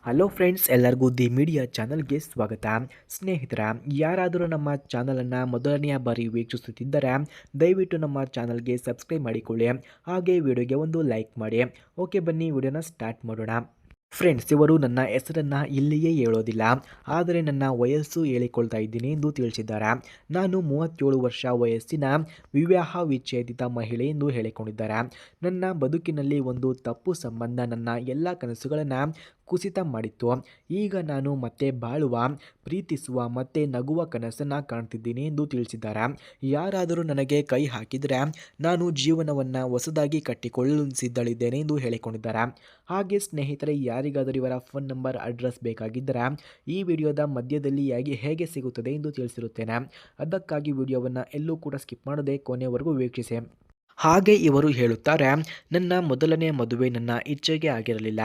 Hello friends, ಎಲ್ಲರಿಗೂ the media ಚಾನಲ್ಗೆ ಸ್ವಾಗತ. ಸ್ನೇಹಿತರ, ಯಾರಾದರೂ ನಮ್ಮ ಚಾನಲನ್ನು ಮೊದಲನೆಯ ಬಾರಿ ವೀಕ್ಷಿಸುತ್ತಿದ್ದರೆ ದಯವಿಟ್ಟು ನಮ್ಮ ಚಾನಲ್ಗೆ ಸಬ್ಸ್ಕ್ರೈಬ್ ಮಾಡಿಕೊಳ್ಳಿ. ಹಾಗೆ ವಿಡಿಯೋಗೆ ಒಂದು ಲೈಕ್ ಮಾಡಿ. ಓಕೆ, ಬನ್ನಿ ವಿಡಿಯೋನ ಸ್ಟಾರ್ಟ್ ಮಾಡೋಣ. ಫ್ರೆಂಡ್ಸ್, ಇವರು ನನ್ನ ಹೆಸರನ್ನು ಇಲ್ಲಿಯೇ ಹೇಳೋದಿಲ್ಲ, ಆದರೆ ನನ್ನ ವಯಸ್ಸು ಹೇಳಿಕೊಳ್ತಾ ಇದ್ದೀನಿ ಎಂದು ತಿಳಿಸಿದ್ದಾರೆ. ನಾನು 37 ವರ್ಷ ವಯಸ್ಸಿನ ವಿವಾಹ ವಿಚ್ಛೇದಿತ ಮಹಿಳೆ ಎಂದು ಹೇಳಿಕೊಂಡಿದ್ದಾರೆ. ನನ್ನ ಬದುಕಿನಲ್ಲಿ ಒಂದು ತಪ್ಪು ಸಂಬಂಧ ನನ್ನ ಎಲ್ಲ ಕನಸುಗಳನ್ನು ಕುಸಿತ ಮಾಡಿತ್ತು. ಈಗ ನಾನು ಮತ್ತೆ ಬಾಳುವ, ಪ್ರೀತಿಸುವ ಮತ್ತೆ ನಗುವ ಕನಸನ್ನು ಕಾಣ್ತಿದ್ದೀನಿ ಎಂದು ತಿಳಿಸಿದ್ದಾರೆ. ಯಾರಾದರೂ ನನಗೆ ಕೈ ಹಾಕಿದರೆ ನಾನು ಜೀವನವನ್ನು ಹೊಸದಾಗಿ ಕಟ್ಟಿಕೊಳ್ಳಲು ಸಿದ್ಧಳಿದ್ದೇನೆ ಎಂದು ಹೇಳಿಕೊಂಡಿದ್ದಾರೆ. ಹಾಗೆ ಸ್ನೇಹಿತರೆ, ಯಾರಿಗಾದರೂ ಇವರ ಫೋನ್ ನಂಬರ್, ಅಡ್ರೆಸ್ ಬೇಕಾಗಿದ್ದರೆ ಈ ವಿಡಿಯೋದ ಮಧ್ಯದಲ್ಲಿ ಹೇಗೆ ಸಿಗುತ್ತದೆ ಎಂದು ತಿಳಿಸಿರುತ್ತೇನೆ. ಅದಕ್ಕಾಗಿ ವಿಡಿಯೋವನ್ನು ಎಲ್ಲೂ ಕೂಡ ಸ್ಕಿಪ್ ಮಾಡದೆ ಕೊನೆಯವರೆಗೂ ವೀಕ್ಷಿಸಿ. ಹಾಗೆ ಇವರು ಹೇಳುತ್ತಾರೆ, ನನ್ನ ಮೊದಲನೇ ಮದುವೆ ನನ್ನ ಇಚ್ಛೆಗೆ ಆಗಿರಲಿಲ್ಲ,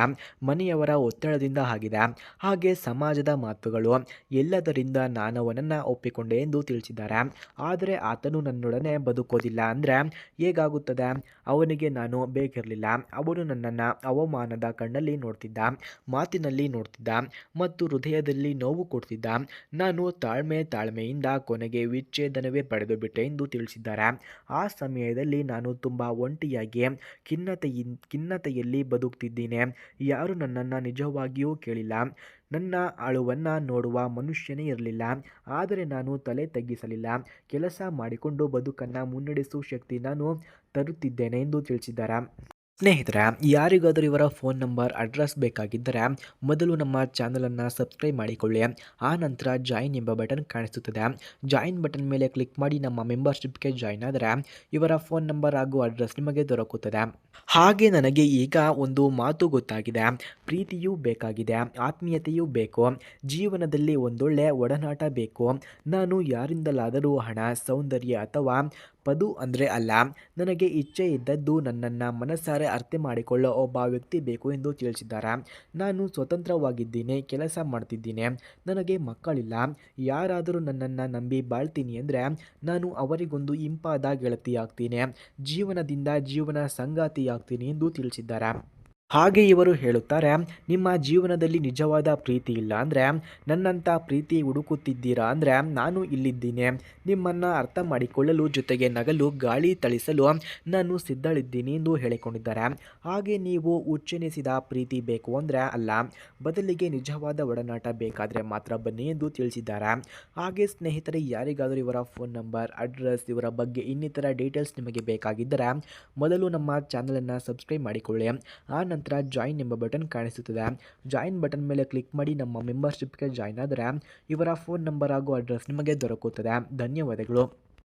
ಮನೆಯವರ ಒತ್ತಡದಿಂದ ಆಗಿದೆ. ಹಾಗೆ ಸಮಾಜದ ಮಾತುಗಳು ಎಲ್ಲದರಿಂದ ನಾನು ಅವನನ್ನು ಒಪ್ಪಿಕೊಂಡೆ ಎಂದು ತಿಳಿಸಿದ್ದಾರೆ. ಆದರೆ ಆತನು ನನ್ನೊಡನೆ ಬದುಕೋದಿಲ್ಲ ಅಂದರೆ ಹೇಗಾಗುತ್ತದೆ? ಅವನಿಗೆ ನಾನು ಬೇಕಿರಲಿಲ್ಲ. ಅವನು ನನ್ನನ್ನು ಅವಮಾನದ ಕಣ್ಣಲ್ಲಿ ನೋಡ್ತಿದ್ದ, ಮಾತಿನಲ್ಲಿ ನೋಡ್ತಿದ್ದ ಮತ್ತು ಹೃದಯದಲ್ಲಿ ನೋವು ಕೊಡ್ತಿದ್ದ. ನಾನು ತಾಳ್ಮೆಯಿಂದ ಕೊನೆಗೆ ವಿಚ್ಛೇದನವೇ ಪಡೆದು ಬಿಟ್ಟೆ ಎಂದು ತಿಳಿಸಿದ್ದಾರೆ. ಆ ಸಮಯದಲ್ಲಿ ನಾನು ತುಂಬ ಒಂಟಿಯಾಗಿ ಖಿನ್ನತೆಯಲ್ಲಿ ಬದುಕ್ತಿದ್ದೀನಿ. ಯಾರು ನನ್ನನ್ನು ನಿಜವಾಗಿಯೂ ಕೇಳಿಲ್ಲ. ನನ್ನ ಅಳುವನ್ನು ನೋಡುವ ಮನುಷ್ಯನೇ ಇರಲಿಲ್ಲ. ಆದರೆ ನಾನು ತಲೆ ತಗ್ಗಿಸಲಿಲ್ಲ. ಕೆಲಸ ಮಾಡಿಕೊಂಡು ಬದುಕನ್ನು ಮುನ್ನಡೆಸುವ ಶಕ್ತಿ ನಾನು ತರುತ್ತಿದ್ದೇನೆ ಎಂದು ತಿಳಿಸಿದ್ದಾರೆ. ಸ್ನೇಹಿತರೆ, ಯಾರಿಗಾದರೂ ಇವರ ಫೋನ್ ನಂಬರ್, ಅಡ್ರೆಸ್ ಬೇಕಾಗಿದ್ದರೆ ಮೊದಲು ನಮ್ಮ ಚಾನಲನ್ನು ಸಬ್ಸ್ಕ್ರೈಬ್ ಮಾಡಿಕೊಳ್ಳಿ. ಆ ನಂತರ ಜಾಯಿನ್ ಎಂಬ ಬಟನ್ ಕಾಣಿಸುತ್ತದೆ. ಜಾಯಿನ್ ಬಟನ್ ಮೇಲೆ ಕ್ಲಿಕ್ ಮಾಡಿ ನಮ್ಮ ಮೆಂಬರ್ಶಿಪ್ಗೆ ಜಾಯಿನ್ ಆದರೆ ಇವರ ಫೋನ್ ನಂಬರ್ ಹಾಗೂ ಅಡ್ರೆಸ್ ನಿಮಗೆ ದೊರಕುತ್ತದೆ. ಹಾಗೆ ನನಗೆ ಈಗ ಒಂದು ಮಾತು ಗೊತ್ತಾಗಿದೆ. ಪ್ರೀತಿಯೂ ಬೇಕಾಗಿದೆ, ಆತ್ಮೀಯತೆಯೂ ಬೇಕು, ಜೀವನದಲ್ಲಿ ಒಂದೊಳ್ಳೆ ಒಡನಾಟ ಬೇಕು. ನಾನು ಯಾರಿಂದಲಾದರೂ ಹಣ, ಸೌಂದರ್ಯ ಅಥವಾ ಪದು ಅಂದರೆ ಅಲ್ಲ. ನನಗೆ ಇಚ್ಛೆ ಇದ್ದದ್ದು ನನ್ನನ್ನು ಮನಸಾರೆ ಅರ್ಥ ಮಾಡಿಕೊಳ್ಳೋ ಒಬ್ಬ ವ್ಯಕ್ತಿ ಬೇಕು ಎಂದು ತಿಳಿಸಿದ್ದಾರೆ. ನಾನು ಸ್ವತಂತ್ರವಾಗಿದ್ದೀನಿ, ಕೆಲಸ ಮಾಡ್ತಿದ್ದೀನಿ, ನನಗೆ ಮಕ್ಕಳಿಲ್ಲ. ಯಾರಾದರೂ ನನ್ನನ್ನು ನಂಬಿ ಬಾಳ್ತೀನಿ ಅಂದರೆ ನಾನು ಅವರಿಗೊಂದು ಇಂಪಾದ ಗೆಳತಿಯಾಗ್ತೀನಿ, ಜೀವನದಿಂದ ಜೀವನ ಸಂಗಾತಿಯಾಗ್ತೀನಿ ಎಂದು ತಿಳಿಸಿದ್ದಾರೆ. ಹಾಗೆ ಇವರು ಹೇಳುತ್ತಾರೆ, ನಿಮ್ಮ ಜೀವನದಲ್ಲಿ ನಿಜವಾದ ಪ್ರೀತಿ ಇಲ್ಲ ಅಂದರೆ, ನನ್ನಂಥ ಪ್ರೀತಿ ಹುಡುಕುತ್ತಿದ್ದೀರಾ ಅಂದರೆ ನಾನು ಇಲ್ಲಿದ್ದೀನಿ. ನಿಮ್ಮನ್ನು ಅರ್ಥ ಮಾಡಿಕೊಳ್ಳಲು, ಜೊತೆಗೆ ನಗಲು, ಗಾಳಿ ತಳಿಸಲು ನಾನು ಸಿದ್ಧಳಿದ್ದೀನಿ ಎಂದು ಹೇಳಿಕೊಂಡಿದ್ದಾರೆ. ಹಾಗೆ ನೀವು ಹುಚ್ಚೆನಿಸಿದ ಪ್ರೀತಿ ಬೇಕು ಅಂದರೆ ಅಲ್ಲ, ಬದಲಿಗೆ ನಿಜವಾದ ಒಡನಾಟ ಬೇಕಾದರೆ ಮಾತ್ರ ಬನ್ನಿ ಎಂದು ತಿಳಿಸಿದ್ದಾರೆ. ಹಾಗೆ ಸ್ನೇಹಿತರೆ, ಯಾರಿಗಾದರೂ ಇವರ ಫೋನ್ ನಂಬರ್, ಅಡ್ರೆಸ್, ಇವರ ಬಗ್ಗೆ ಇನ್ನಿತರ ಡೀಟೇಲ್ಸ್ ನಿಮಗೆ ಬೇಕಾಗಿದ್ದರೆ ಮೊದಲು ನಮ್ಮ ಚಾನಲನ್ನು ಸಬ್ಸ್ಕ್ರೈಬ್ ಮಾಡಿಕೊಳ್ಳಿ. ಆ ನಂತರ ಜಾಯಿನ್ ಎಂಬ ಬಟನ್ ಕಾಣಿಸುತ್ತದೆ. ಜಾಯಿನ್ ಬಟನ್ ಮೇಲೆ ಕ್ಲಿಕ್ ಮಾಡಿ ನಮ್ಮ ಮೆಂಬರ್ಶಿಪ್ಗೆ ಜಾಯಿನ್ ಆದರೆ ಇವರ ಫೋನ್ ನಂಬರ್ ಹಾಗೂ ಅಡ್ರೆಸ್ ನಿಮಗೆ ದೊರಕುತ್ತದೆ. ಧನ್ಯವಾದಗಳು.